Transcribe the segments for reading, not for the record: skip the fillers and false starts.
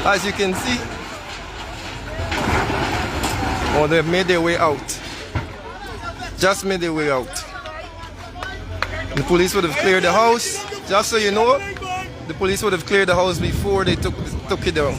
As you can see, oh, they've made their way out. Just made their way out. The police would have cleared the house. Just so you know, the police would have cleared the house before they took it down.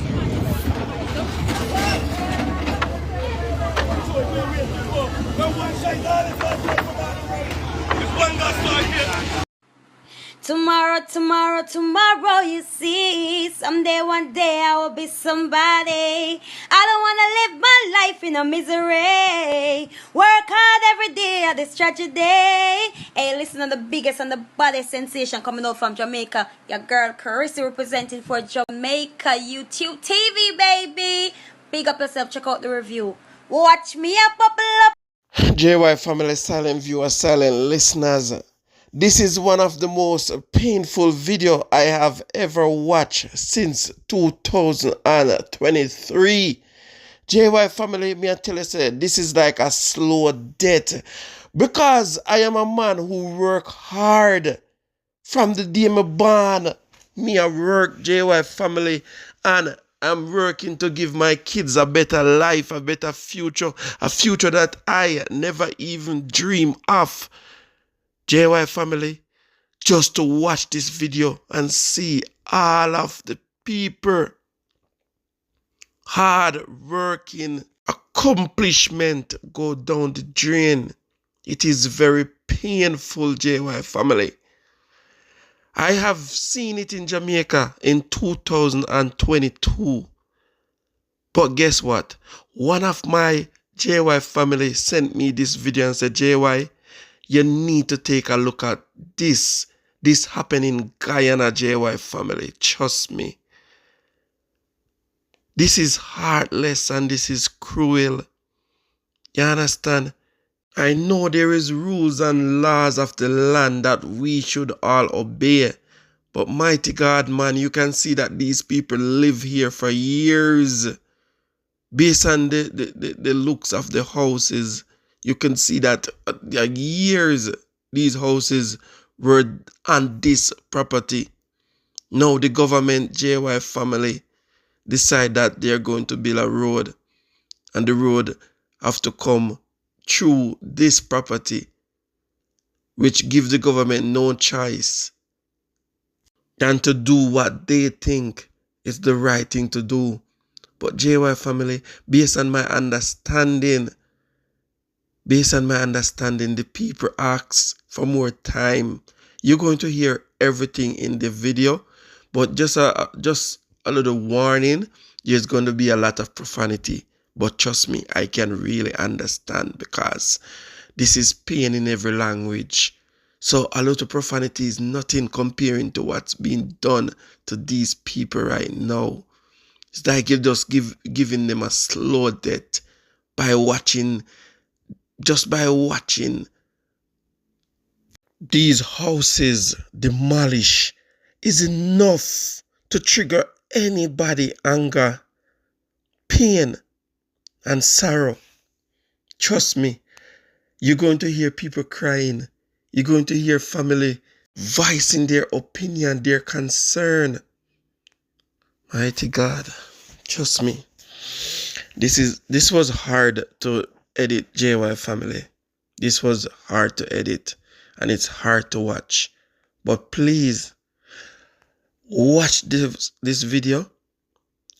Tomorrow, tomorrow, tomorrow, you see. Someday, one day, I will be somebody. I don't want to live my life in a misery. Work hard every day of this tragedy. Hey, listen to the biggest and the baddest sensation coming out from Jamaica. Your girl, Carissa, representing for Jamaica YouTube TV, baby. Big up yourself. Check out the review. Watch me up, bubble up. JY family, silent viewers, silent listeners. This is one of the most painful video I have ever watched since 2023. JY family, me I tell you, say, this is like a slow death. Because I am a man who work hard. From the day I'm born, me I work, JY family, and I'm working to give my kids a better life, a better future, a future that I never even dream of. JY family, just to watch this video and see all of the people hard working accomplishment go down the drain. It is very painful, JY family. I have seen it in Jamaica in 2022. But guess what? One of my JY family sent me this video and said, JY, you need to take a look at this. This happened in Guyana, JY family. Trust me. This is heartless and this is cruel. You understand? I know there is rules and laws of the land that we should all obey. But mighty God, man, you can see that these people live here for years. Based on the looks of the houses, you can see that years these houses were on this property. Now the government, JY family, decide that they're going to build a road. And the road have to come through this property, which gives the government no choice than to do what they think is the right thing to do. But JY family, based on my understanding, the people ask for more time. You're going to hear everything in the video, but just a little warning, there's going to be a lot of profanity. But trust me, I can really understand because this is pain in every language. So a lot of profanity is nothing comparing to what's being done to these people right now. It's like you're just giving them a slow death by watching. Just by watching these houses demolish is enough to trigger anybody anger, pain, and sorrow. Trust me, you're going to hear people crying. You're going to hear family voicing their opinion, their concern. Mighty God, trust me. This was hard to edit, JY family. This was hard to edit and it's hard to watch. But please watch this video,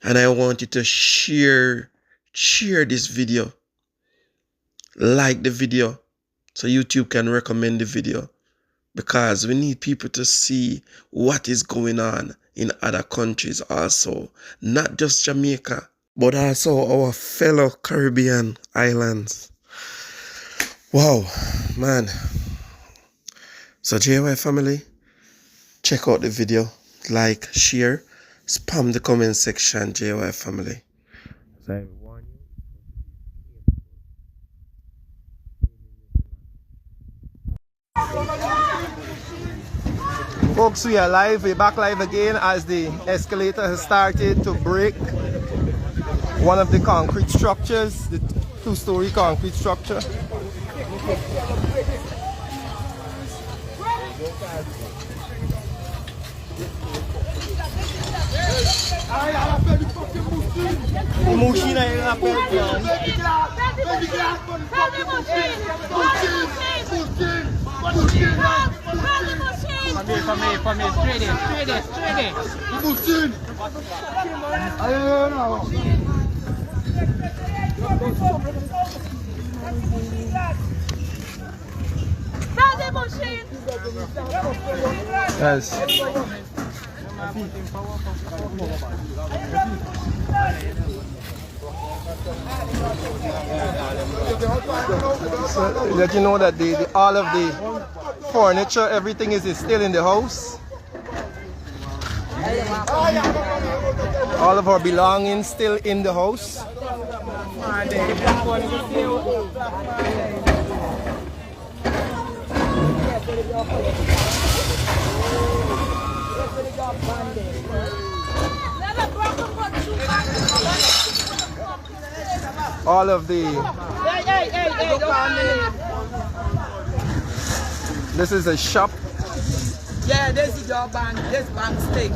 and I want you to share this video. Like the video so YouTube can recommend the video, because we need people to see what is going on in other countries also, not just Jamaica, but also our fellow Caribbean islands. Wow, man. So JY family, check out the video, like, share, spam the comment section, JY family. As I warn you. Folks, we are live. We're back live again as the escalator has started to break one of the concrete structures, the two-story concrete structure. machine ay rappel yan. Family, straight it. Yes. So let you know that all of the furniture, everything is still in the house. All of our belongings still in the house. All of the... This is a shop. Yeah, this is your bank, this bank stick.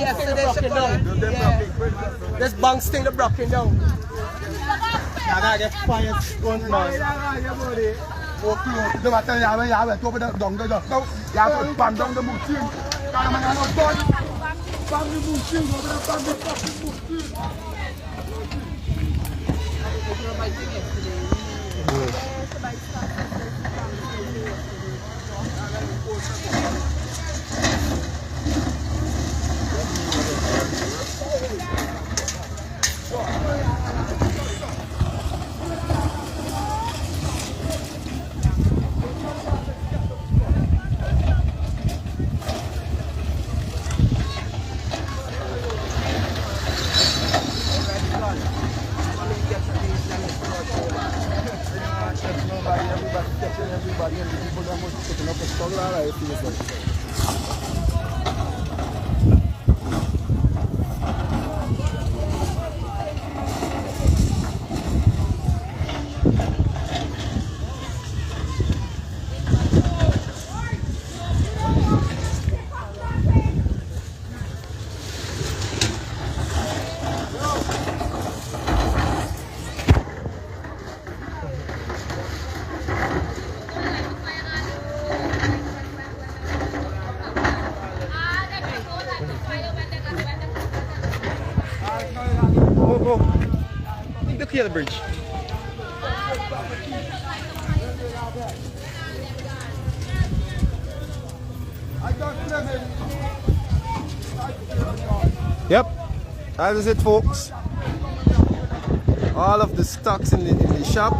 Yesterday she down. Yeah. This bank stick is broken down. I gotta get quiet front man. Look here, the bridge. Yep, that is it, folks. All of the stocks in the shop,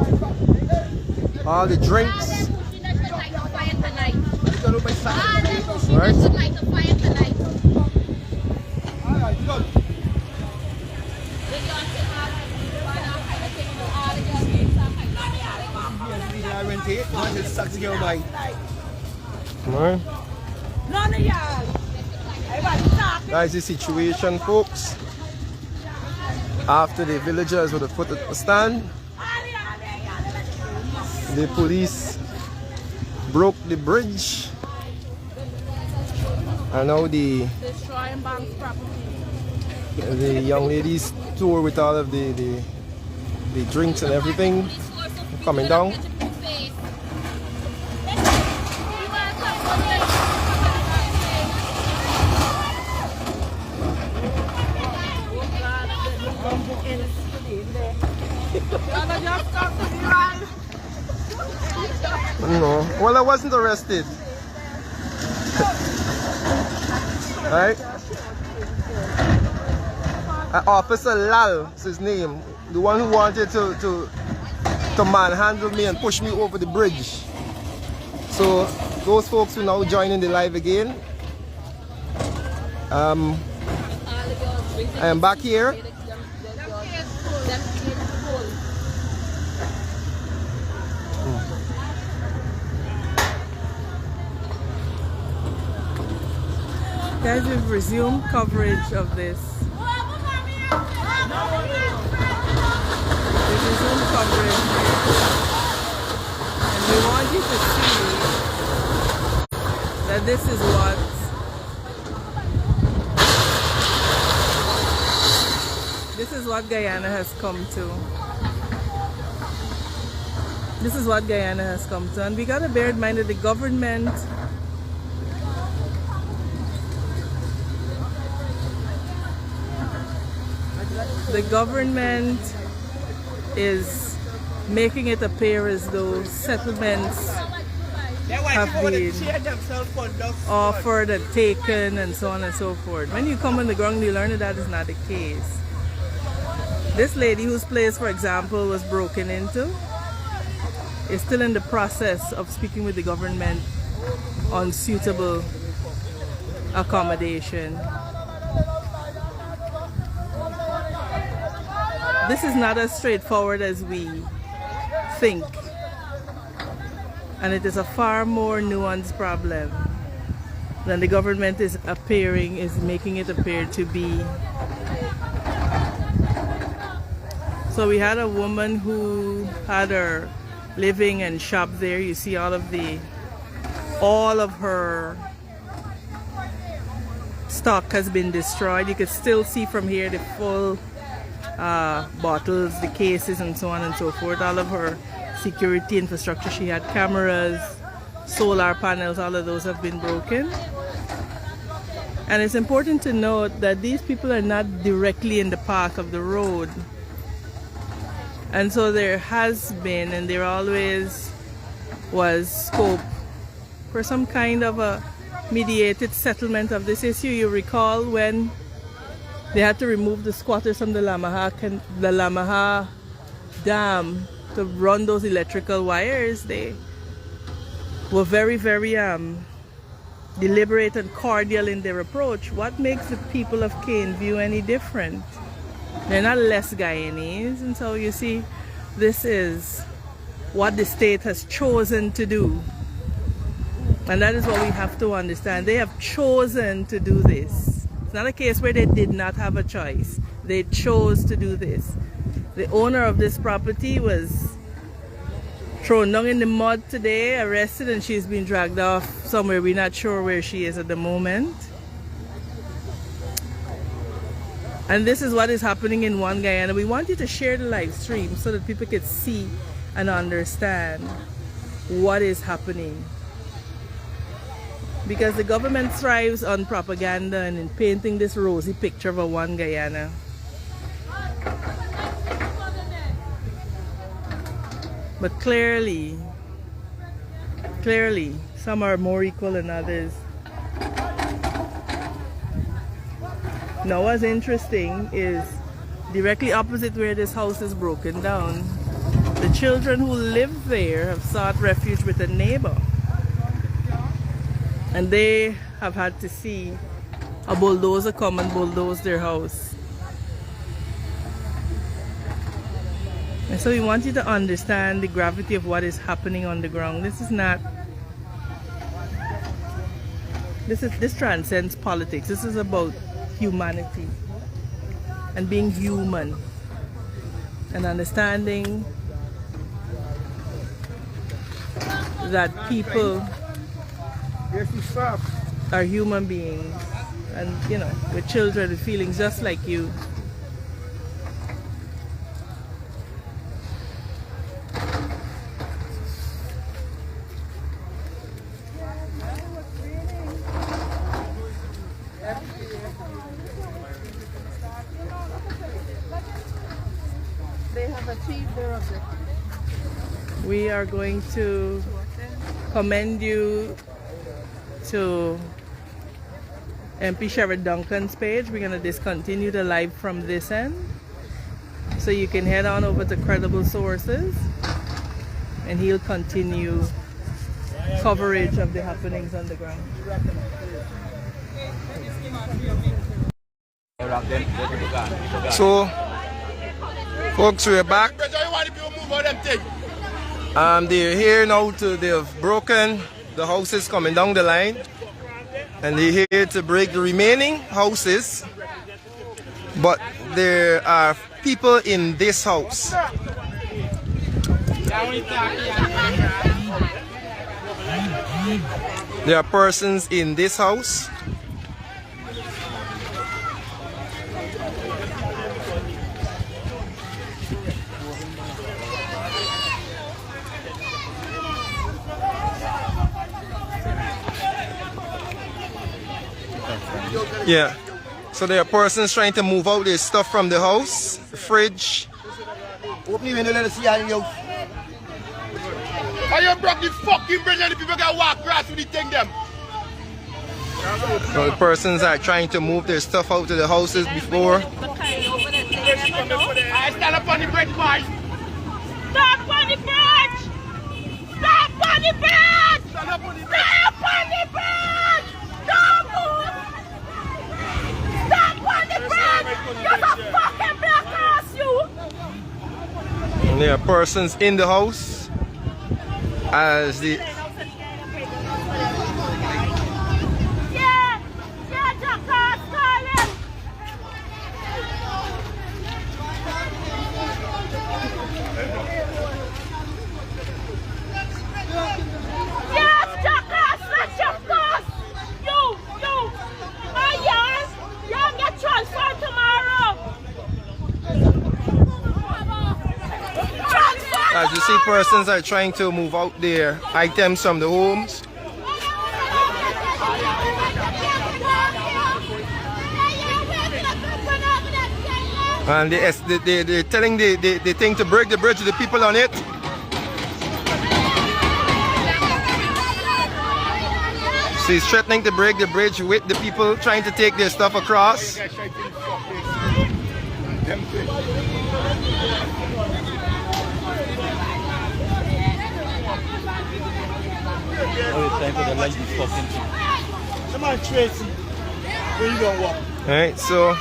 all the drinks. Right. That's the situation, folks. After the villagers would have put a stand, the police broke the bridge, and now the young ladies tour with all of the drinks and everything coming down. No, well, I wasn't arrested. Right? Officer Lal is his name, the one who wanted to manhandle me and push me over the bridge. So those folks who now join in the live again, I am back here. Guys, we've resumed coverage of this. We've resumed coverage, and we want you to see that this is what is what Guyana has come to. This is what Guyana has come to. And we got to bear in mind that the government is making it appear as though settlements have been offered and taken and so on and so forth. When you come on the ground, you learn that that is not the case. This lady whose place, for example, was broken into is still in the process of speaking with the government on suitable accommodation. This is not as straightforward as we think, and it is a far more nuanced problem than the government is making it appear to be. So we had a woman who had her living and shop there. You see all of her stock has been destroyed. You could still see from here the full bottles, the cases, and so on and so forth. All of her security infrastructure. She had cameras, solar panels, all of those have been broken. And it's important to note that these people are not directly in the path of the road. And so there has been, and there always was, scope for some kind of a mediated settlement of this issue. You recall when they had to remove the squatters from the Lamaha Dam to run those electrical wires. They were very, very deliberate and cordial in their approach. What makes the people of Caneview any different? They're not less Guyanese, and so you see, this is what the state has chosen to do. And that is what we have to understand. They have chosen to do this. It's not a case where they did not have a choice. They chose to do this. The owner of this property was thrown down in the mud today, arrested, and she's been dragged off somewhere. We're not sure where she is at the moment. And this is what is happening in One Guyana. We want you to share the live stream so that people can see and understand what is happening. Because the government thrives on propaganda and in painting this rosy picture of a One Guyana. But clearly, some are more equal than others. Now what's interesting is directly opposite where this house is broken down, the children who live there have sought refuge with a neighbor. And they have had to see a bulldozer come and bulldoze their house. And so we want you to understand the gravity of what is happening on the ground. This transcends politics. This is about humanity and being human and understanding that people are human beings, and with children with feelings just like you. They have achieved their objective. We are going to commend you to MP Sherrod Duncan's page. We're going to discontinue the live from this end, so you can head on over to Credible Sources and he'll continue coverage of the happenings on the ground. So folks, we're back. They're here now. They've broken the houses coming down the line, and they're here to break the remaining houses. But there are people in this house. There are persons in this house. Yeah. So there are persons trying to move out their stuff from the house, the fridge. Open the window, let us see how you. Why you broke the fucking bridge and the people can walk across with the thing them? So the persons are trying to move their stuff out to the houses before. I stand up on the bridge, boys. Stop on the bridge! Stop on the bridge! Stand up on the bridge. Stop on the bridge! Don't move! Stop on the bridge! There's a fucking black ass, you! And there are persons in the house as the as you see, persons are trying to move out their items from the homes. And they're telling the thing to break the bridge to the people on it. So he's threatening to break the bridge with the people trying to take their stuff across. Come on, Tracy. Where you gonna walk? Alright, so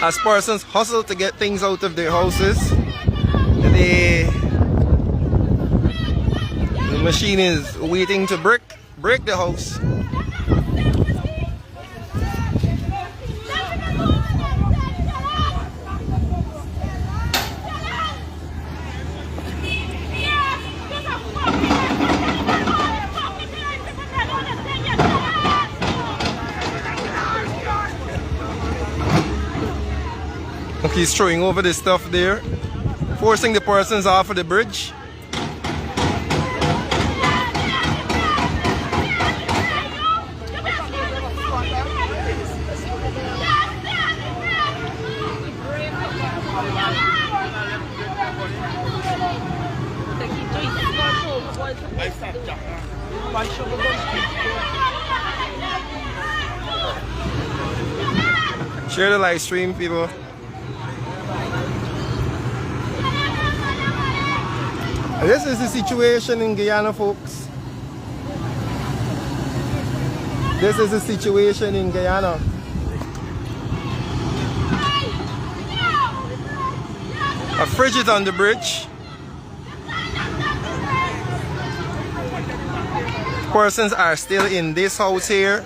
as persons hustle to get things out of their houses, the machine is waiting to break the house. He's throwing over the stuff there, forcing the persons off of the bridge. Share the live stream, people. This is the situation in Guyana, folks. This is the situation in Guyana. A fridge is on the bridge. Persons are still in this house here.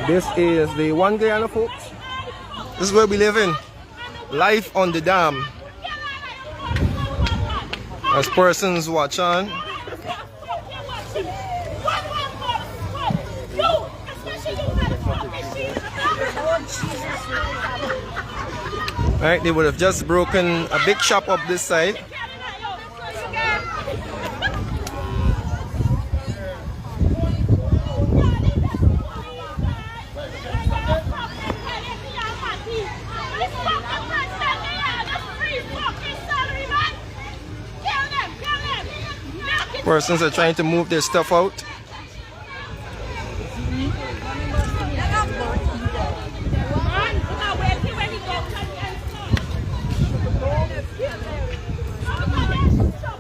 This is the One Guyana, folks. This is where we live in. Life on the dam. As persons watch on. Right, they would have just broken a big shop up this side. Persons are trying to move their stuff out.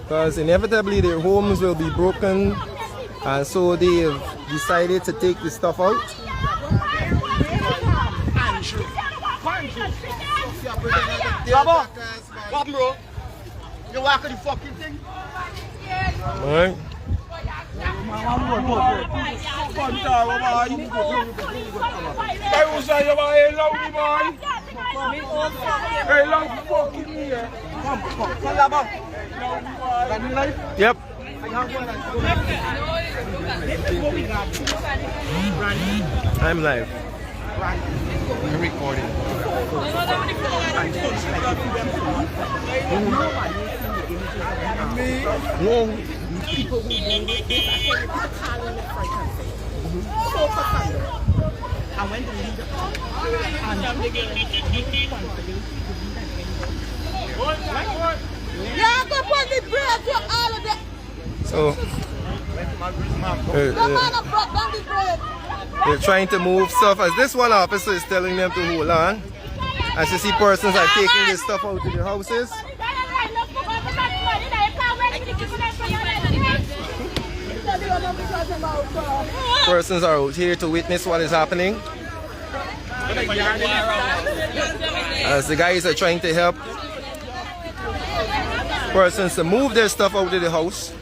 Because inevitably their homes will be broken, and so they have decided to take the stuff out. What, bro? You walk on the fucking thing? Alright. Yep. I'm live. I'm recording. People who do this, and when the leader Yeah, go put the bread to all of them. So they're trying to move stuff as this one officer is telling them to hold on. As you see, persons are taking this stuff out of their houses. Persons are out here to witness what is happening. As the guys are trying to help persons to move their stuff out of the house.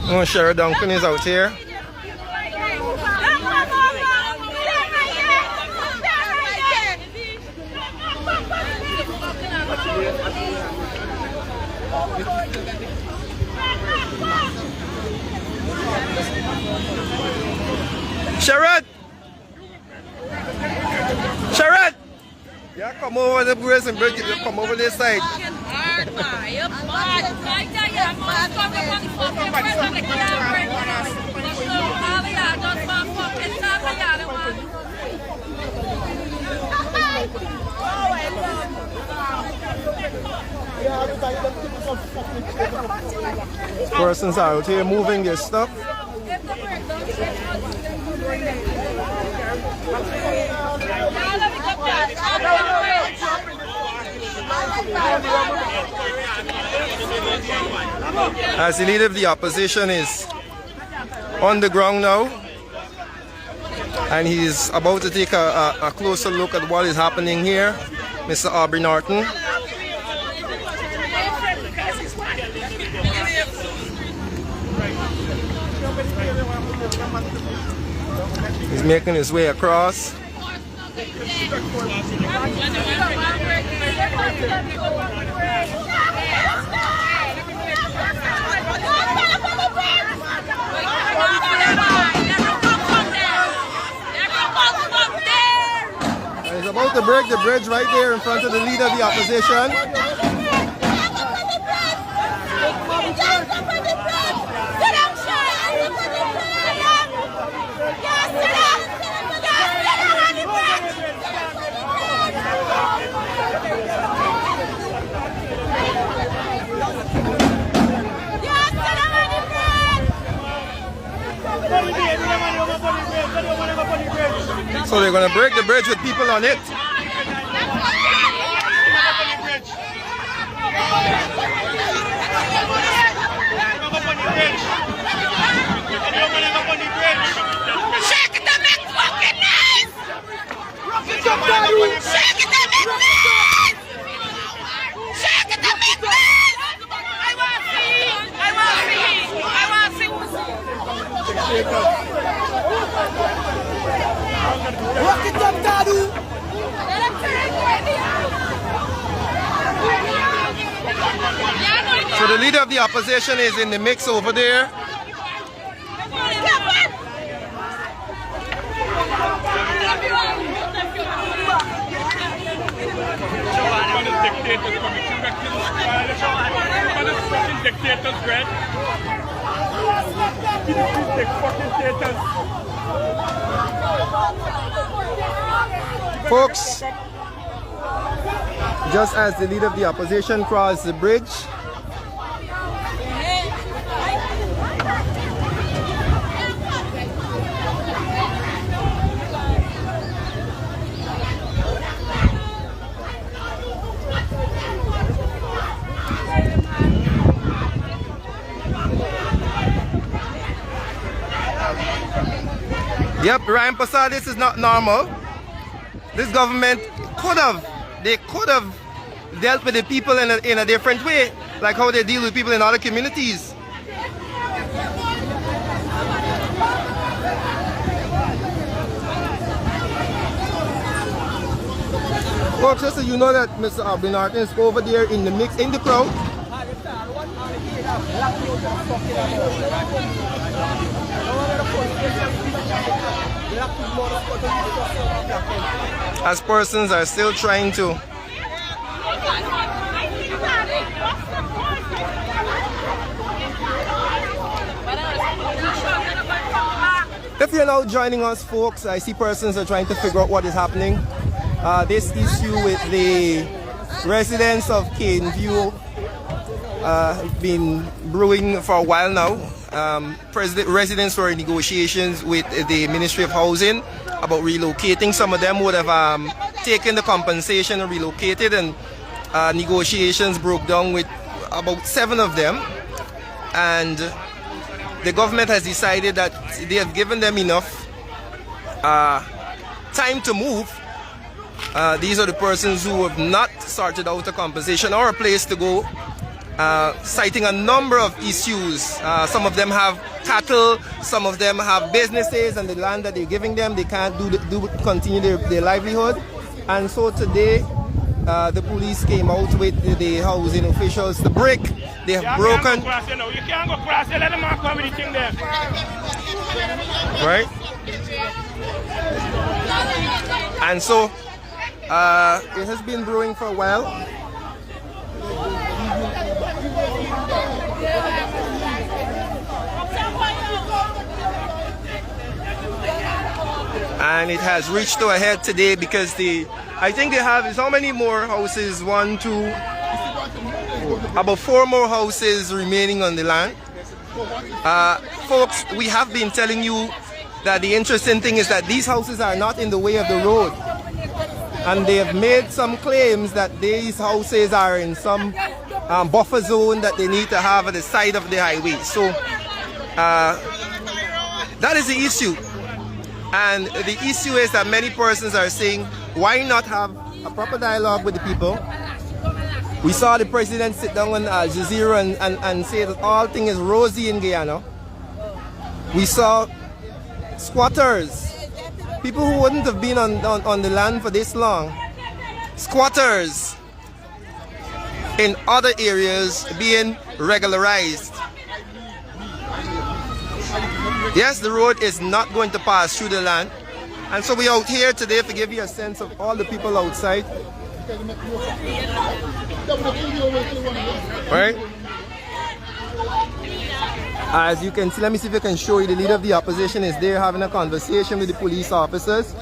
Oh, Sheriff Duncan is out here. Sherrod! Sherrod! Yeah, come over the bridge and break it. Come over this side. Persons are out here moving their stuff. As the leader of the opposition is on the ground now, and he's about to take a closer look at what is happening here, Mr. Aubrey Norton. He's making his way across. He's about to break the bridge right there in front of the leader of the opposition. So they're going to break the bridge with people on it. Shake it to make fucking noise! Shake it to make noise! Shake it to make noise! I want to see! I want to see! Rock it up, Daddy! So the leader of the opposition is in the mix over there. Folks, just as the leader of the opposition crossed the bridge, yep, Ryan Passad, this is not normal. This government could have dealt with the people in a different way, like how they deal with people in other communities. Folks, just so you know that Mr. Abinartin is over there in the mix, in the crowd. As persons are still trying to If you're now joining us, folks, I see persons are trying to figure out what is happening. This issue with the residents of Nful been brewing for a while now. Residents were in negotiations with the Ministry of Housing about relocating. Some of them would have taken the compensation and relocated, and negotiations broke down with about 7 of them. And the government has decided that they have given them enough time to move. These are the persons who have not sorted out a compensation or a place to go, citing a number of issues. Some of them have cattle, some of them have businesses, and the land that they're giving them, they can't continue their livelihood. And so today, the police came out with the housing officials to break. They have broken. You can't go cross, let them come with the thing there. Right? And so, it has been brewing for a while. And it has reached to a head today because I think they have, how many more houses? 1, 2, about 4 more houses remaining on the land. Folks, we have been telling you that the interesting thing is that these houses are not in the way of the road. And they have made some claims that these houses are in some buffer zone that they need to have at the side of the highway. So that is the issue. And the issue is that many persons are saying, why not have a proper dialogue with the people? We saw the president sit down on Al Jazeera and say that all things is rosy in Guyana. We saw squatters, people who wouldn't have been on the land for this long, squatters in other areas being regularized. Yes, the road is not going to pass through the land. And so we're out here today to give you a sense of all the people outside. Right? As you can see, let me see if I can show you, the leader of the opposition is there having a conversation with the police officers.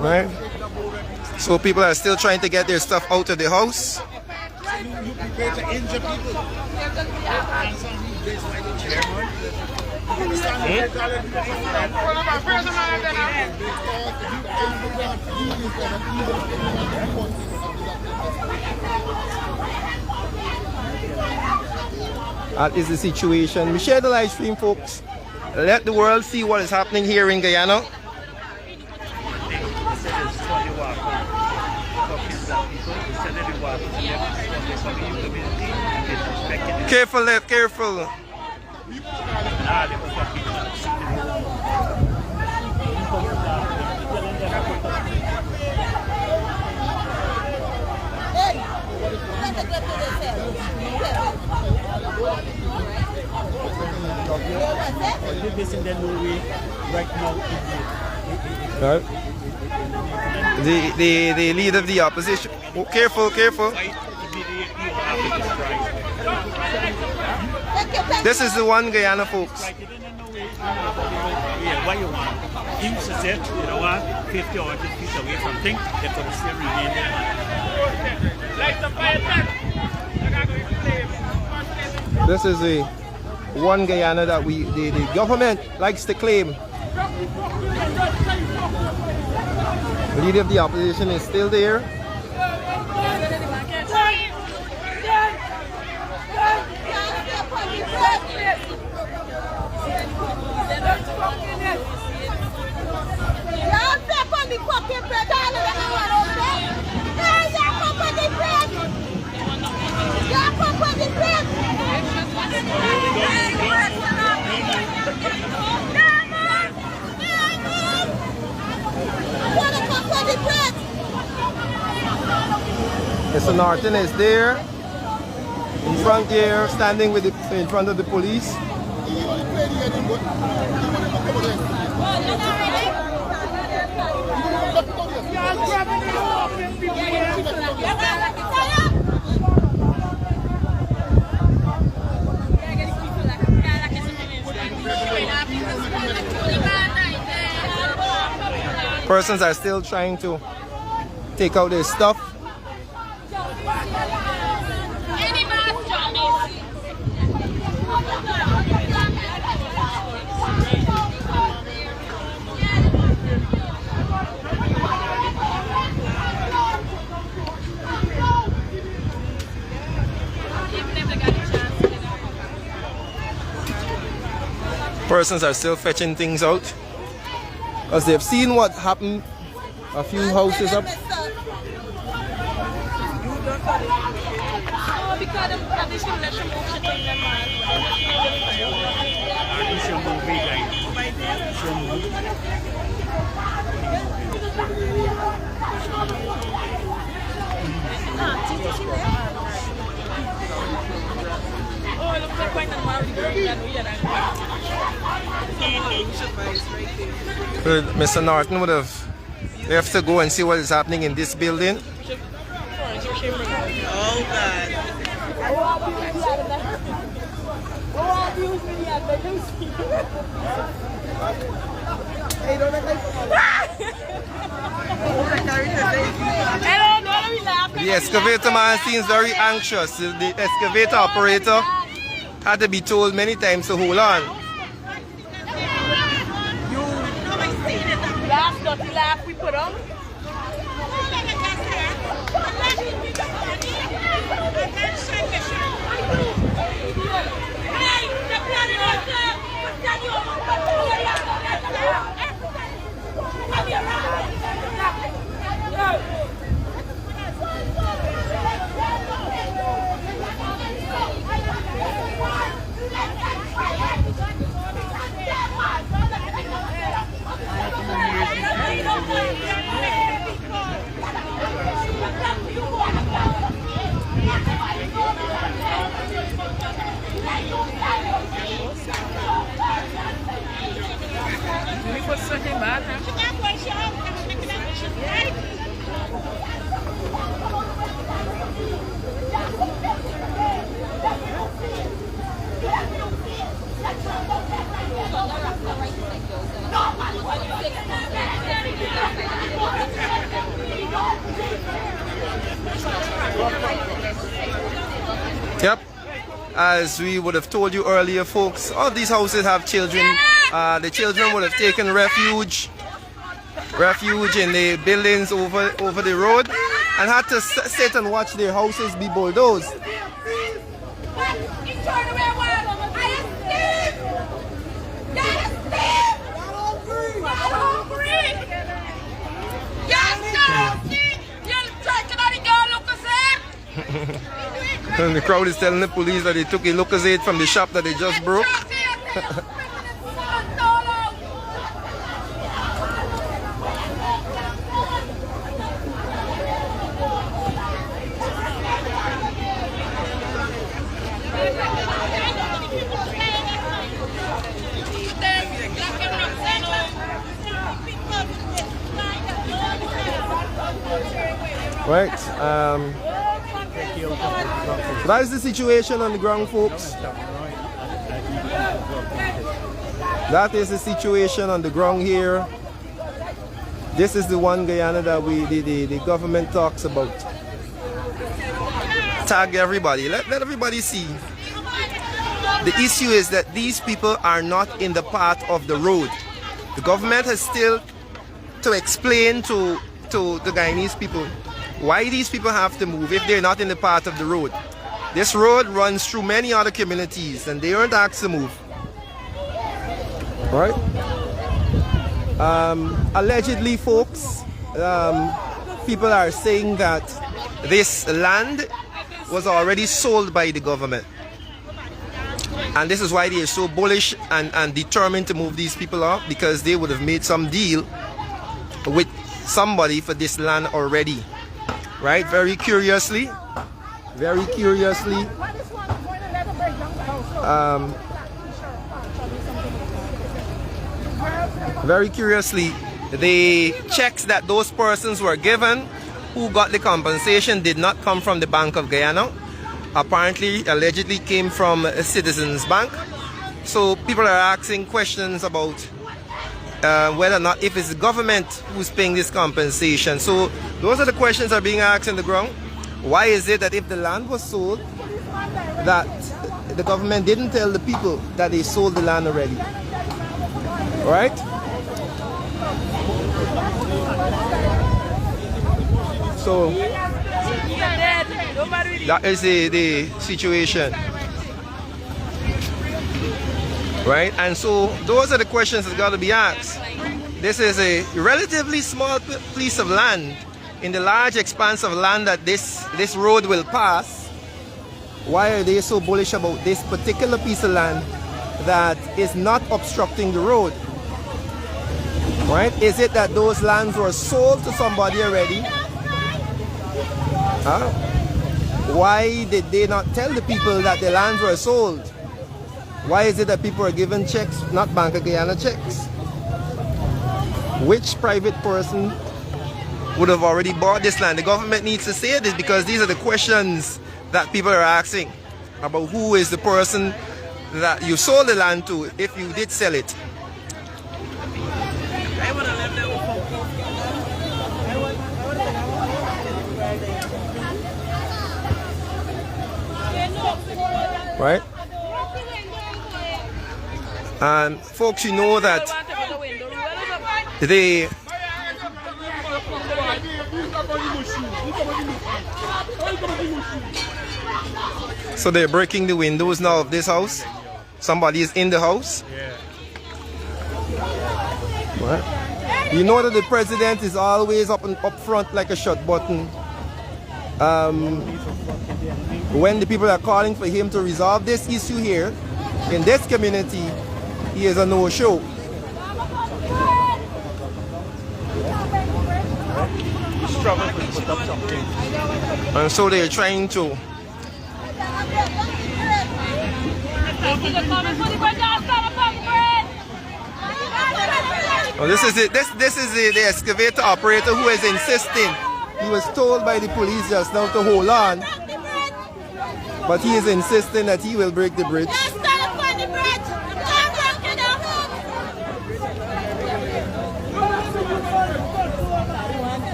Right? So people are still trying to get their stuff out of the house. That is the situation. We share the live stream, folks. Let the world see what is happening here in Guyana. Careful left, careful. Right. The leader of the opposition. Oh, careful, careful. This is the one Guyana, folks. What you want? Him said, you know what, 50 or 100 feet away from things, they're going to still remain there. This is the one Guyana that the government likes to claim. The leader of the opposition is still there. Mr. Norton is there in front here, standing with in front of the police. Persons are still trying to take out their stuff. Persons are still fetching things out because they've seen what happened a few houses up. Mr. Norton would have left to go and see what is happening in this building. The excavator man seems very anxious. The excavator operator had to be told many times to hold on. Last dirty laugh we put on. Yep, as we would have told you earlier, folks, all these houses have children. The children would have taken refuge in the buildings over the road and had to sit and watch their houses be bulldozed. And the crowd is telling the police that they took a Lucozade from the shop that they just broke. Right. That is the situation on the ground, folks. That is the situation on the ground here. This is the one Guyana that the government talks about. Tag everybody. Let everybody see. The issue is that these people are not in the path of the road. The government has still to explain to the Guyanese people why these people have to move if they're not in the path of the road. This road runs through many other communities and they aren't asked to move. Right? Allegedly, folks, people are saying that this land was already sold by the government. And this is why they are so bullish and determined to move these people off, because they would have made some deal with somebody for this land already. right? Very curiously, the checks that those persons were given who got the compensation did not come from the Bank of Guyana. Apparently, allegedly came from a Citizens Bank. So people are asking questions about whether or not if it's the government who's paying this compensation. So those are the questions that are being asked in the ground. Why is it that if the land was sold, that the government didn't tell the people that they sold the land already? Right? So that is the situation, right? And so those are the questions that got to be asked. This is a relatively small piece of land in the large expanse of land that this road will pass. Why are they so bullish about this particular piece of land that is not obstructing the road? Right? Is it that those lands were sold to somebody already? Huh? Why did they not tell the people that the lands were sold? Why is it that people are given checks, not Bank of Guyana checks? Which private person would have already bought this land? The government needs to say this, because these are the questions that people are asking about who is the person that you sold the land to, if you did sell it. Right? And folks, you know that so they're breaking the windows now of this house. Somebody is in the house. What? You know that the president is always up front like a shut button. When the people are calling for him to resolve this issue here in this community, he is a no-show. And so they're trying to this is it. This is the excavator operator who is insisting. He was told by the police just now to hold on, but he is insisting that he will break the bridge.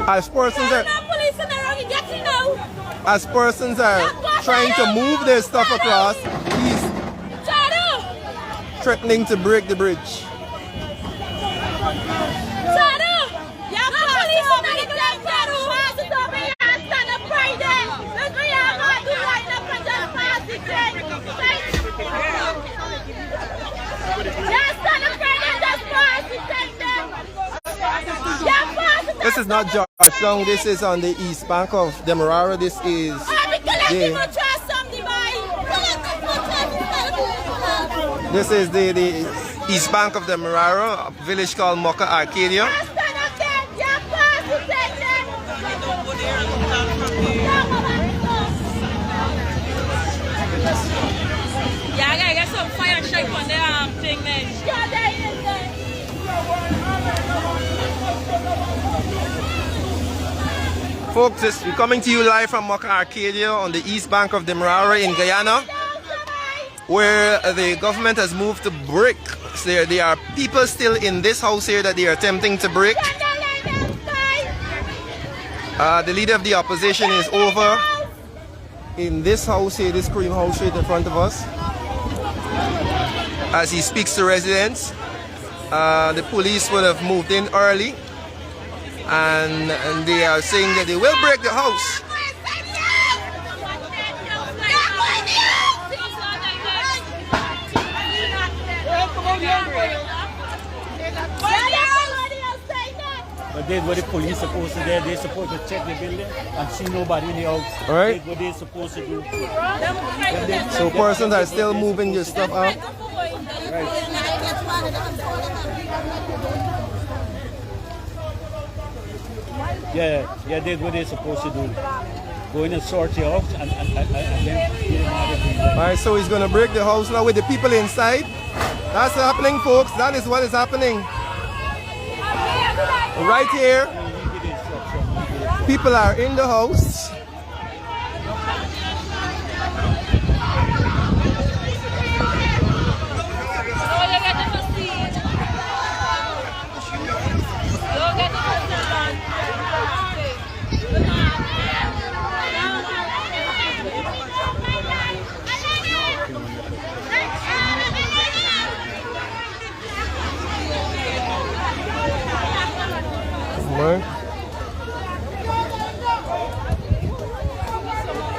As persons are trying to move their stuff across, he's threatening to break the bridge. This is not Georgetown, this is on the east bank of Demerara. This is the east bank of Demerara, a village called Mocha Arcadia. Yeah, I gotta get some fire and shake on their thing then. Folks, we're coming to you live from Mocha Arcadia on the east bank of Demerara in Guyana, where the government has moved to break. So there are people still in this house here that they are attempting to break. The leader of the opposition is over in this house here, this cream house right in front of us, as he speaks to residents. The police would have moved in early, and they are saying that they will break the house. But that's what the police supposed to do. They're supposed to check the building and see nobody in the house. All right. That's what they're supposed to do. So persons are still moving your stuff out. Right. Yeah, did what they're supposed to do. Go in and sort you out and then Alright, so he's gonna break the house now with the people inside. That's happening, folks. That is what is happening. Right here, people are in the house.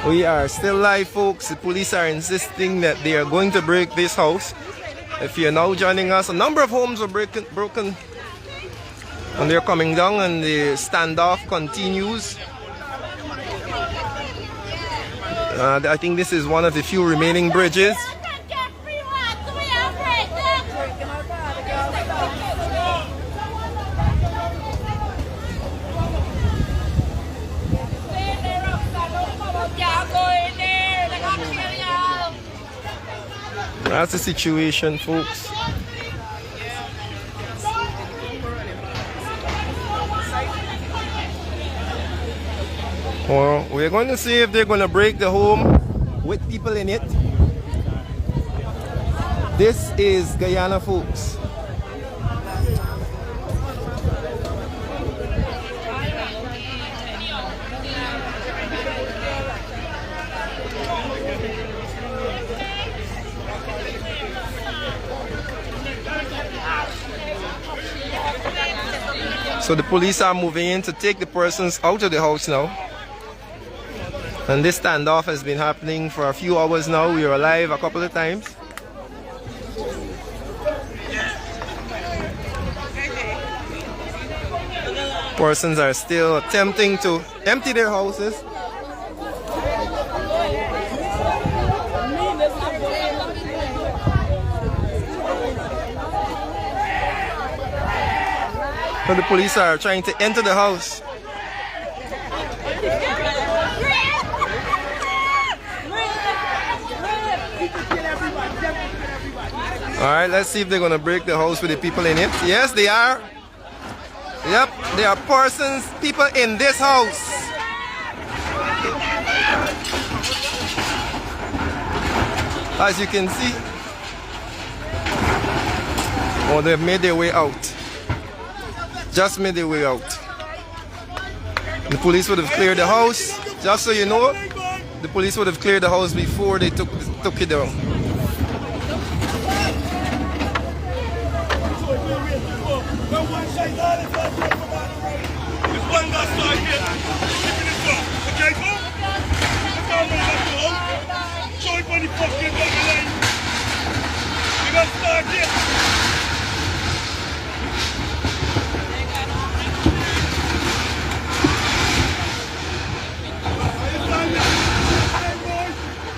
We are still live, folks. The police are insisting that they are going to break this house. If you're now joining us, a number of homes were broken and they're coming down, and the standoff continues. I think this is one of the few remaining bridges. That's the situation, folks. Well, we're going to see if they're going to break the home with people in it. This is Guyana, folks. So the police are moving in to take the persons out of the house now. And this standoff has been happening for a few hours now. We were live a couple of times. Persons are still attempting to empty their houses. So the police are trying to enter the house. Alright, let's see if they're gonna break the house with the people in it. Yes, they are. Yep, there are persons, people in this house. As you can see. Oh, they've made their way out. Just made their way out. The police would have cleared the house. Just so you know, the police would have cleared the house before they took it down.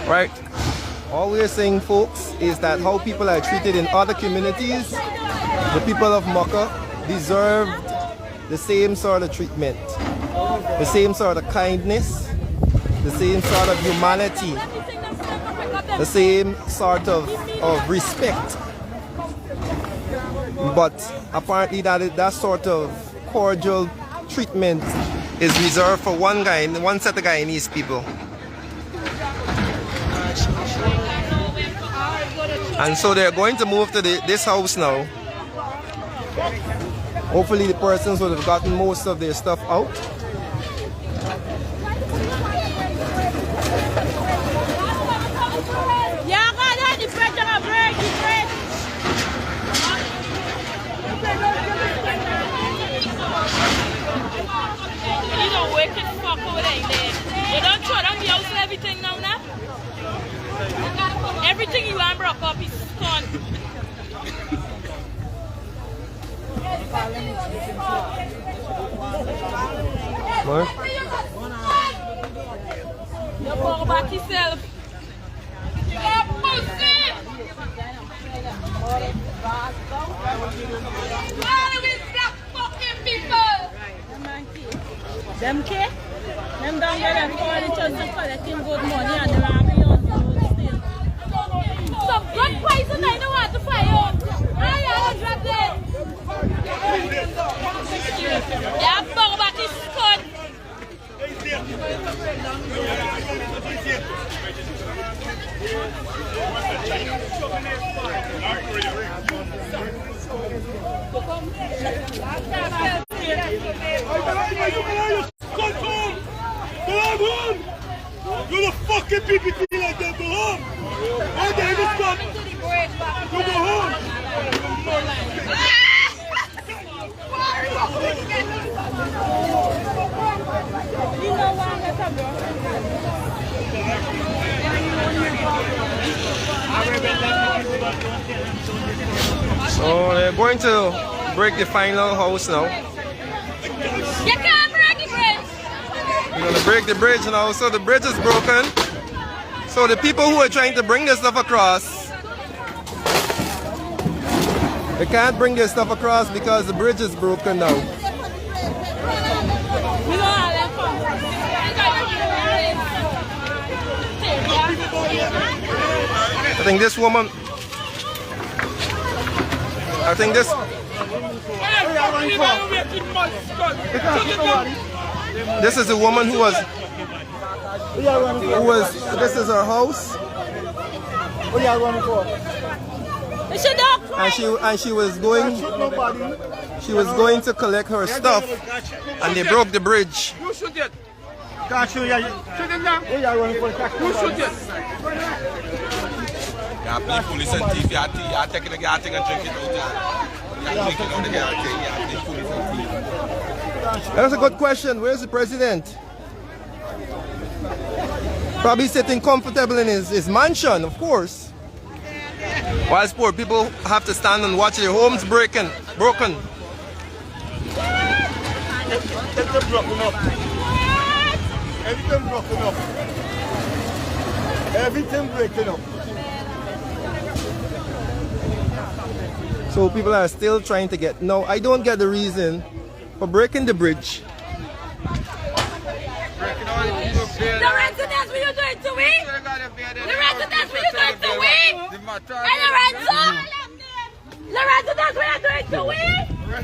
Right. All we're saying, folks, is that how people are treated in other communities, the people of Mocha deserve the same sort of treatment, the same sort of kindness, the same sort of humanity, the same sort of respect. But apparently that sort of cordial treatment is reserved for one set of Guyanese people. And so they're going to move to this house now. Hopefully the persons would have gotten most of their stuff out. You don't wake and fuck over there. You don't throw down the house and everything now. Everything you have broke up is gone. What? You walk back yourself. You pussy! All of these black fucking people! Them K? Them down there, them call each other collecting good money and the army on the road still. Some good poison I don't want to fire. I drop them. Yeah, bug about this squad. You the fucking PPT like that, go home! Why the hell is that? You go home! So they're going to break the final house now. You can't break the bridge! We're going to break the bridge now. So the bridge is broken. So the people who are trying to bring this stuff across, they can't bring their stuff across because the bridge is broken now. I think this woman, this is the woman who was, this is her house. And she was going to collect her stuff, and they broke the bridge. Who shoot it? Shoot him down. Who shoot it? Yeah, police and thief, you're taking the guy thing and drinking out there. That's a good question. Where's the president? Probably sitting comfortable in his mansion, of course. While poor people have to stand and watch their homes broken. Everything broken up. Everything breaking up. So people are still trying to get. No, I don't get the reason for breaking the bridge. The residents, what you doing to we? The residents, what you doing to we? And the rental? The residents, what you doing to we? Oh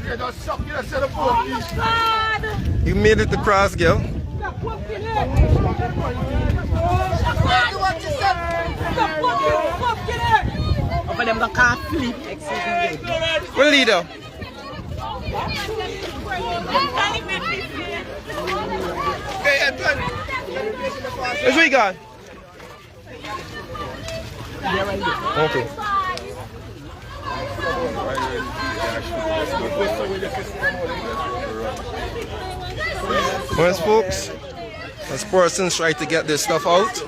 my God! You made it across, girl. Over them that can't flip. What leader? Where's we got? Okay. Well, folks, as persons try to get this stuff out,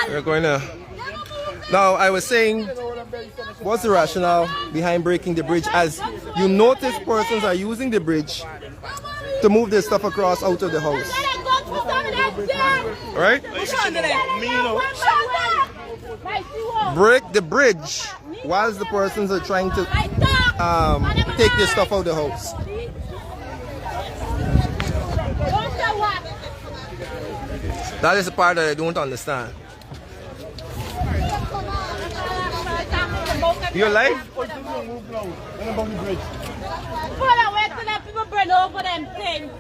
we're going to. Now, I was saying, what's the rationale behind breaking the bridge? As you notice, persons are using the bridge to move their stuff across out of the house. Right? Break the bridge whilst the persons are trying to take their stuff out of the house. That is the part that I don't understand. You're alive? Pull away to let people burn over them things.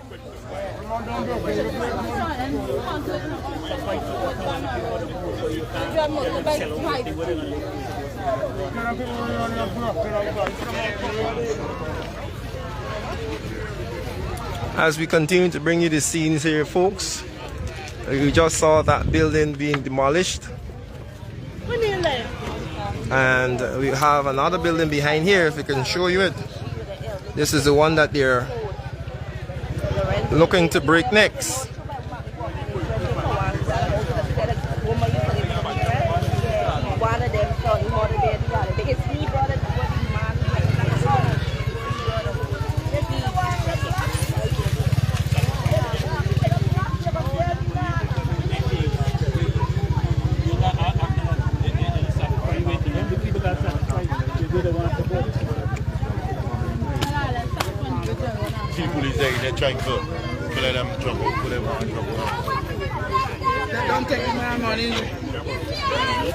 As we continue to bring you the scenes here, folks, you just saw that building being demolished. And we have another building behind here, if we can show you it. This is the one that they're looking to break next. trying to let them drop out, put them on drop out. Don't take my money.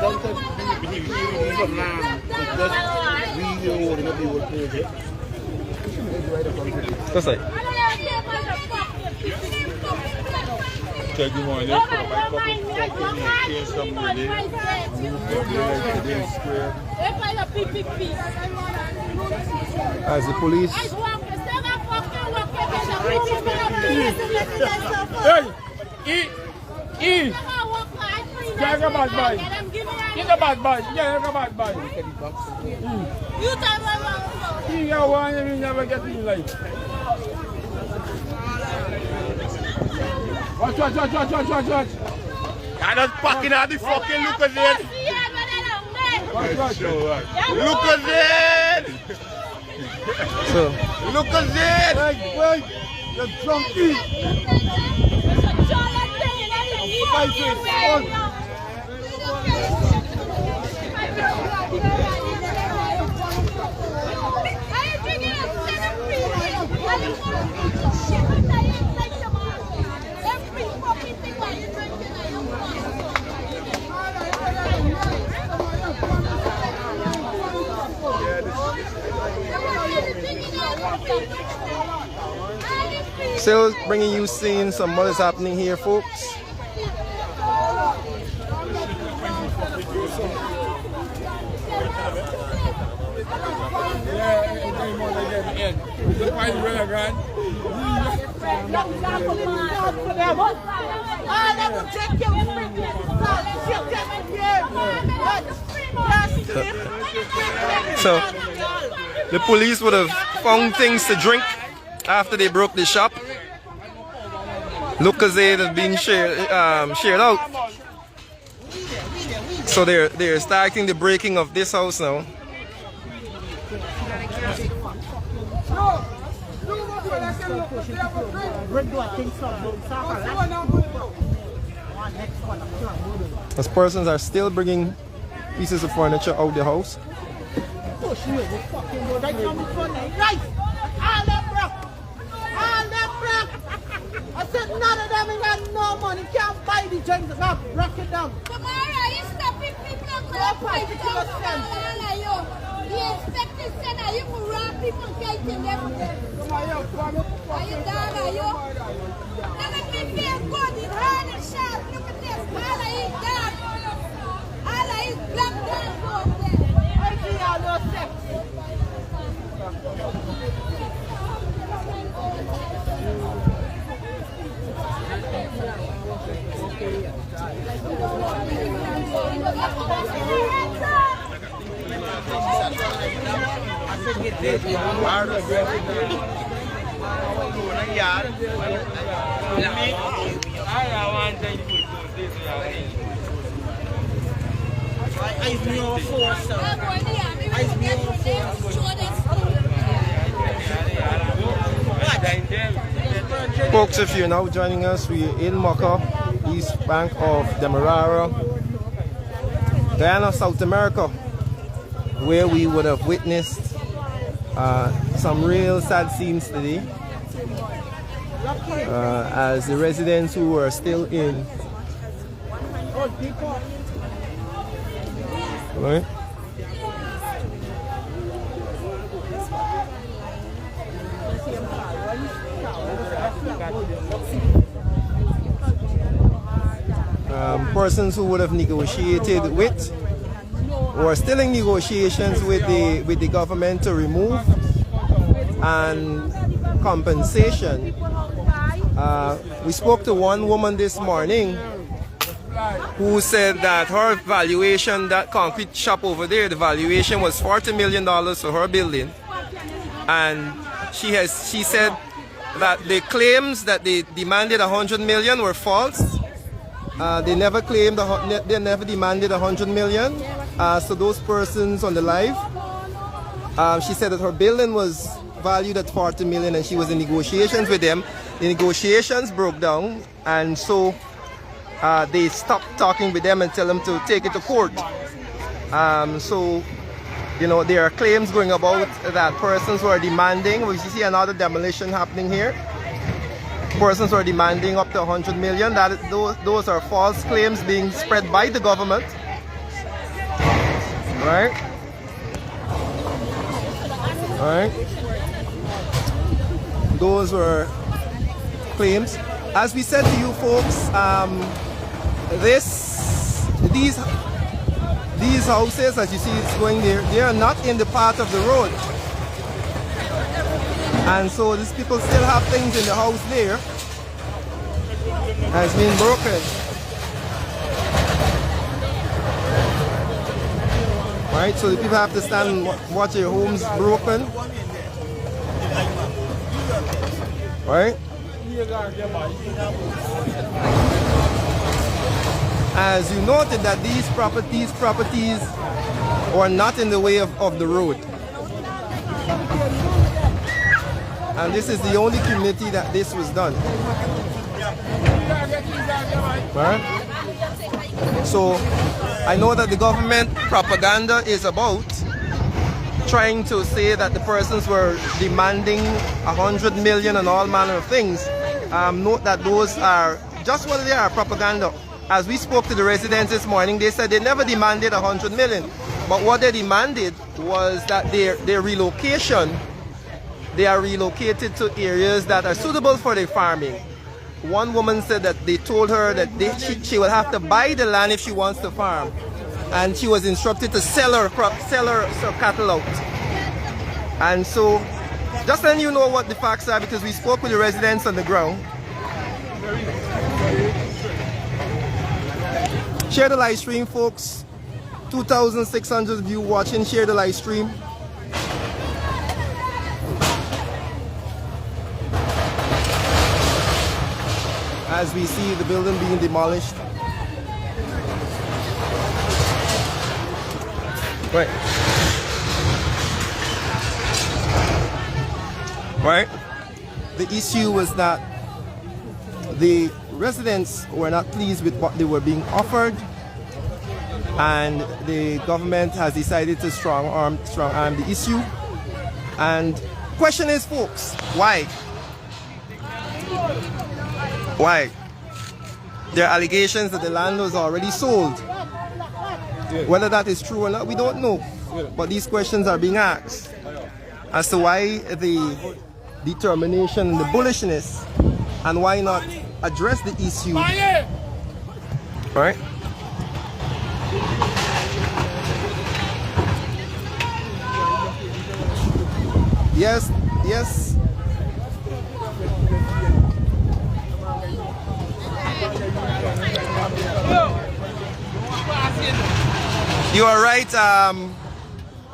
Don't take from now. Just we holding up the old project. That's like. Check the money. As the police. Hey! Get a bad boy. Get a bad boy. Get a bad boy. You tell me. You want to never get in life. Watch. I just packing out the fucking Lucas. Watch. Lucas. So. Lucas. Wait. You're drunky. Still bringing you seeing some what is happening here, folks. So the police would have found things to drink after they broke the shop. Lucozade has been shared out. So they're starting the breaking of this house now. As persons are still bringing pieces of furniture out the house. I said none of them ain't got no money, can't buy the drinks, now rock it down. Tomorrow you stopping people from going to the inspector said that you can rob people getting them. Are you down, are you? That make me feel good, it hurt and sharp. Look at this, all I eat dark. All I eat black dark over there. I see all those sex. Folks, if you're now joining us, we're in Mocha, East Bank of Demerara, Guyana, South America, where we would have witnessed some real sad scenes today as the residents who were still in. Right? Persons who would have negotiated with or are still in negotiations with the government to remove and compensation. We spoke to one woman this morning who said that her valuation, that concrete shop over there, the valuation was $40 million for her building, and she said that the claims that they demanded $100 million were false. They never claimed, they never demanded $100 million. So those persons on the live, she said that her building was valued at $40 million and she was in negotiations with them. The negotiations broke down, and so they stopped talking with them and tell them to take it to court. So, you know, there are claims going about that persons who are demanding. We see another demolition happening here. persons were demanding up to 100 million. Those are false claims being spread by the government. Right? Alright? Those were claims. As we said to you folks, these houses, as you see it's going there, they are not in the path of the road. And so these people still have things in the house there has been broken. Right, so the people have to stand and watch their homes broken. Right? As you noted that these properties were not in the way of the road. And this is the only community that this was done. Right? So I know that the government propaganda is about trying to say that the persons were demanding 100 million and all manner of things. Note that those are just what they are, propaganda. As we spoke to the residents this morning, they said they never demanded 100 million. But what they demanded was that their relocation, they are relocated to areas that are suitable for their farming. One woman said that they told her that she will have to buy the land if she wants to farm. And she was instructed to sell her cattle out. And so, just letting you know what the facts are, because we spoke with the residents on the ground. Share the live stream, folks. 2,600 view watching. Share the live stream. As we see the building being demolished. Right. Right. The issue was that the residents were not pleased with what they were being offered, and the government has decided to strong arm the issue. And question is, folks, why? Why? There are allegations that the land was already sold. Whether that is true or not, we don't know. But these questions are being asked as to why the determination, the bullishness, and why not address the issue. Right? Yes, yes. You are right,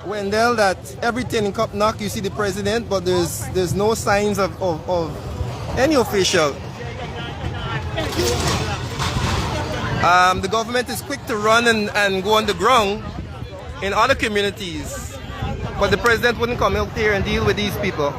Wendell, that everything in Cup Knock you see the president, but there's no signs of any official. The government is quick to run and go on the ground in other communities, but the president wouldn't come out here and deal with these people.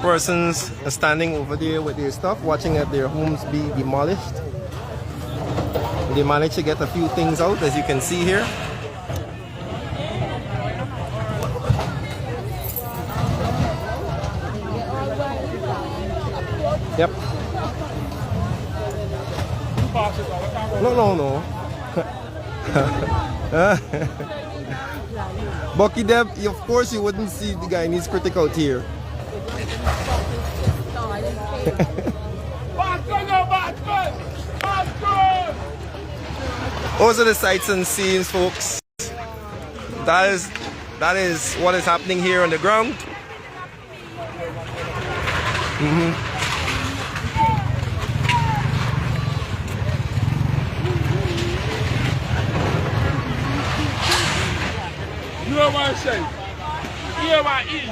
Persons are standing over there with their stuff, watching at their homes be demolished. They managed to get a few things out, as you can see here. Yep. No. Bucky Deb, of course you wouldn't see the Guyanese critic out here. Those are the sights and scenes, folks. That is what is happening here on the ground. what I say. Hear what I eat.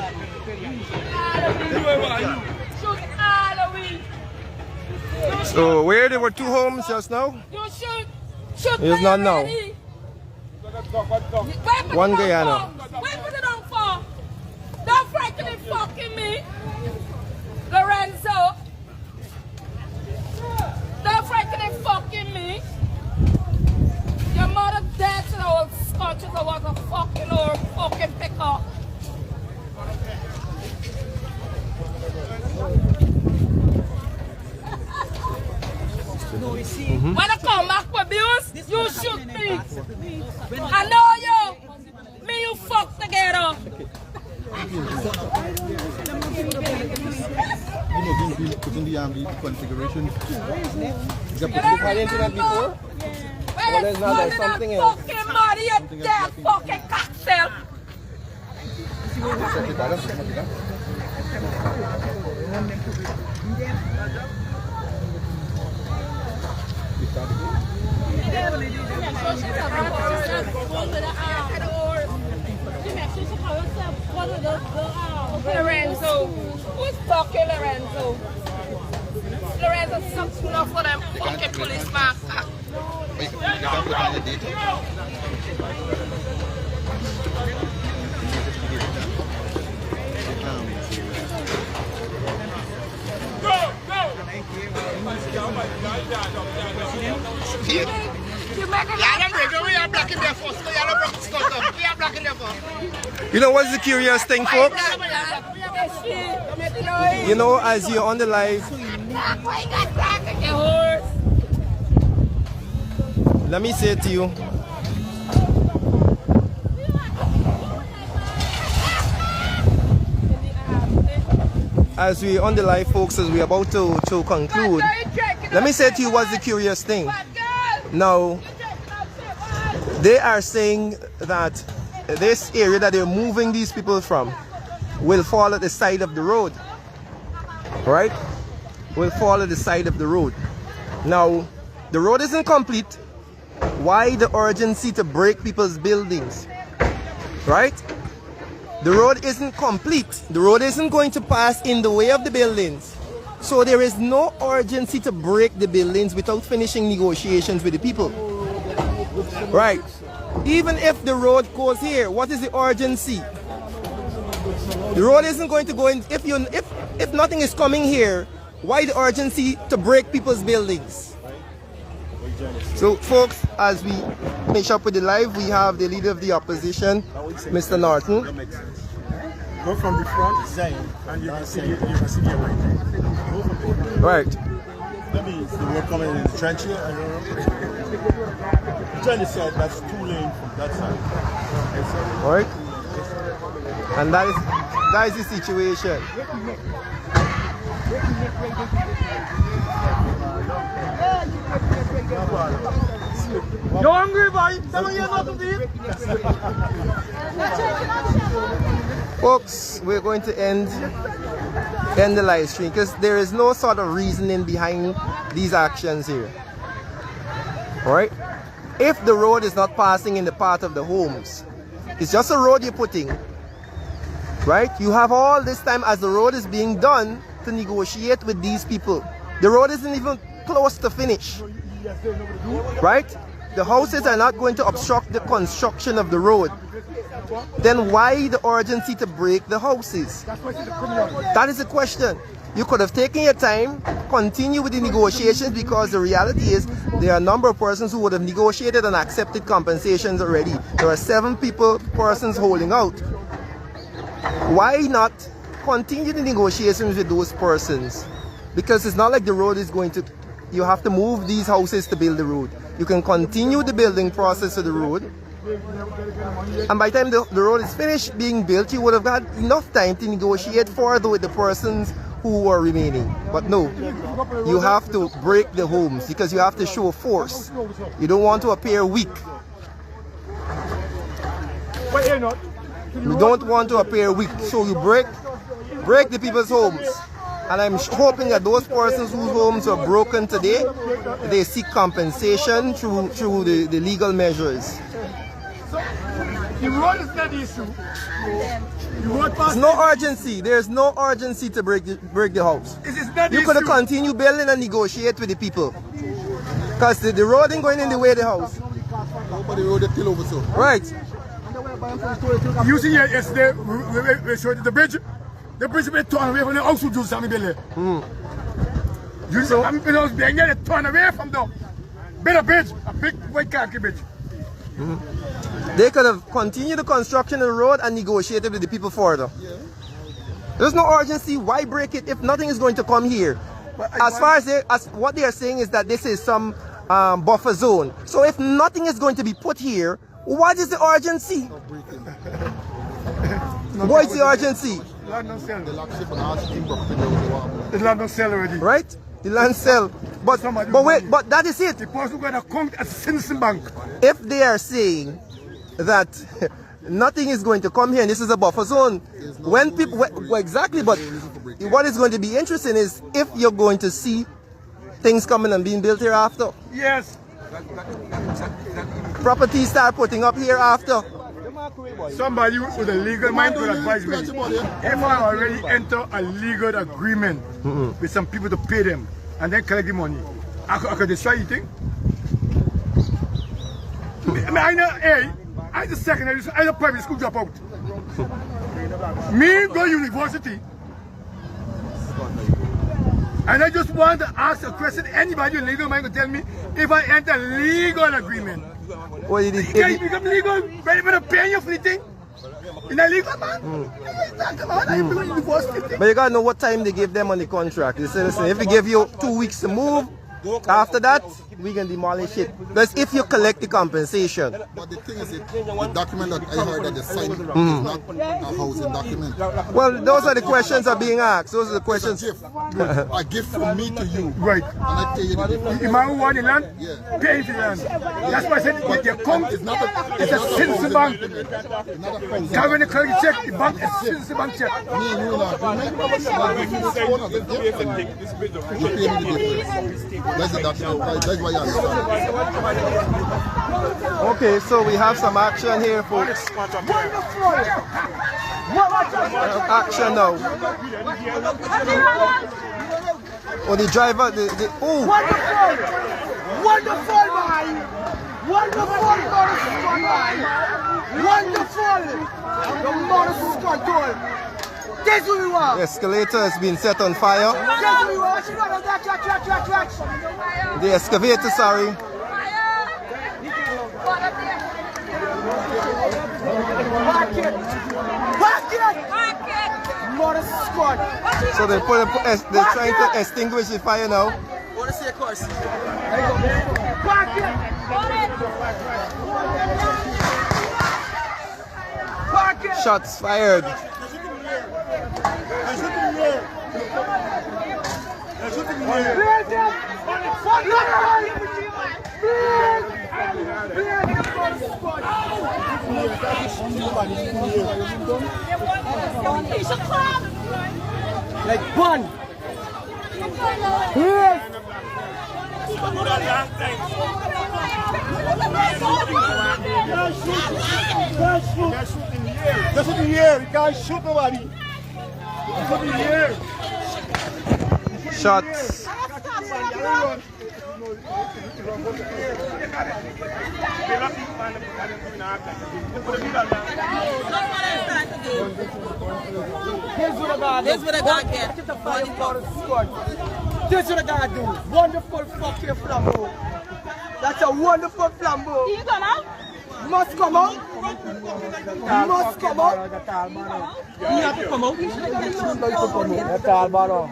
Hear what I eat. Shoot all of we. So where there were 2 homes just now? You shoot. Shoot It's not now. One Guyana. Where put it on for? Don't frighten me fucking me. Lorenzo. Don't frighten me fucking me. Your mother dead to the old scotches or was a fucking old fucking picker. When I come back for abuse, you shoot me. I know you. Me you fuck together. Putting the configuration. Is that put the internet before? Well, there's not, there's something else. Fucking money, you dead fucking cocktail. Lorenzo. Who's fucking Lorenzo? Lorenzo sucks enough for them fucking policeman. You know what's the curious thing, folks? You know, as you're on the live, let me say to you, as we're on the live, folks, as we're about to conclude, let me say to you what's the curious thing. Now, they are saying that this area that they're moving these people from will fall at the side of the road, right? Will fall at the side of the road. Now, the road isn't complete. Why the urgency to break people's buildings, right? The road isn't complete. The road isn't going to pass in the way of the buildings. So there is no urgency to break the buildings without finishing negotiations with the people, right? Even if the road goes here, what is the urgency? The road isn't going to go in. If nothing is coming here, why the urgency to break people's buildings? So, folks, as we finish up with the live, we have the leader of the opposition, Mr. Norton. Go from the front side and you can see the Right. Maybe the road coming in the trench here, I don't know. Johnny said that's 2 lanes from that side. Alright? And that is the situation. You hungry, boy? Tell you not to eat. Folks, we're going to end the live stream because there is no sort of reasoning behind these actions here. Alright? If the road is not passing in the path of the homes, it's just a road you're putting, right? You have all this time as the road is being done to negotiate with these people. The road isn't even close to finish, right? The houses are not going to obstruct the construction of the road. Then why the urgency to break the houses? That is the question. You could have taken your time, continue with the negotiations, because the reality is there are a number of persons who would have negotiated and accepted compensations already. There are 7 persons holding out. Why not continue the negotiations with those persons? Because it's not like the road is going to, you have to move these houses to build the road. You can continue the building process of the road, and by the time the road is finished being built, you would have had enough time to negotiate further with the persons who are remaining. But no, you have to break the homes because you have to show force. You don't want to appear weak. You don't want to appear weak, so you break the people's homes. And I'm hoping that those persons whose homes are broken today, they seek compensation through the legal measures. The road is not the issue. The road There's no urgency. There's no urgency to break the house. It is not the You could have issue. continued building and negotiate with the people. Because the road ain't going in the way of the house. Nobody road is still over so. Right. You see yesterday, we showed the bridge. The bridge been torn away from the house. You see me building. You see, I'm being torn away from the better bridge, a big white khaki bridge. They could have continued the construction of the road and negotiated with the people further. There's no urgency. Why break it if nothing is going to come here? As far as what they are saying is that this is some buffer zone. So if nothing is going to be put here, what is the urgency? What is the urgency? The land no sell already. Right? The land sell. But wait, but that is it. The person going to come as citizen bank. If they are saying that nothing is going to come here and this is a buffer zone, when people, well, exactly, but what is going to be interesting is if you're going to see things coming and being built here after. Yes. Properties start putting up here after. Somebody with a legal mind could advise me. If I already enter a legal agreement with some people to pay them and then collect the money, I could destroy the thing. I know, hey, I the secondary, I the private school dropout. Me go university. And I just want to ask a question. Anybody in legal mind can tell me if I enter a legal agreement. Well, Can you become legal? Ready for the paying you for the thing? In a legal man? But you gotta know what time they give them on the contract. They say, listen, if we give you 2 weeks to move, after that, we can demolish it. That's if you collect the compensation. But the thing is, the document that I heard that they signed is not a housing document. Well, those are the questions that are being asked. Those are the questions. A gift from me to you. Right. And I pay you the difference. The man who want the land, Yeah. pay for the land. That's why I said, if they come, It's not a, it's a citizen bank. It's not a housing. Now when they collect the check, the bank is citizen bank check. Me and you now. You pay me the difference. That's the document. That's why you understand. Okay, so we have some action here, folks. Action now. Oh, the driver, oh! Wonderful, man! Wonderful, Wonderful! The Morris control! This is what we want! The escalator has been set on fire. This is what we want! The excavator, sorry. Park it! Morris squad! So they're trying to extinguish the fire now. What is your course? Park it! Park it! Shots fired. Like bun. That's in the air. You can't shoot nobody. That's in the air. Shots. This is what I got get. This is what I got do. Wonderful fucking flambeau. That's a wonderful flambeau. You come out? Must come out. Must come out. You have to come out. You have to come out.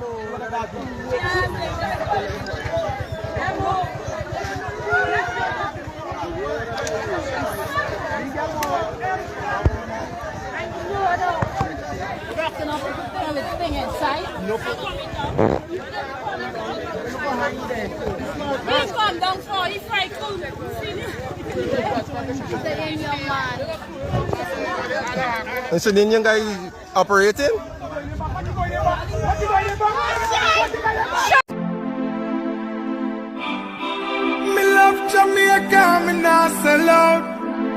Please come down for you, fry cool. And so the Indian guy is operating? Me love Jamaica, me not sell out.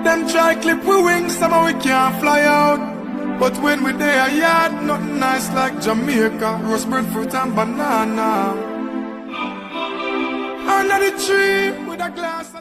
Them try clip we wings, somehow we can't fly out. But when we there yard, nothing nice like Jamaica. Roast breadfruit and banana. Under the tree with a glass.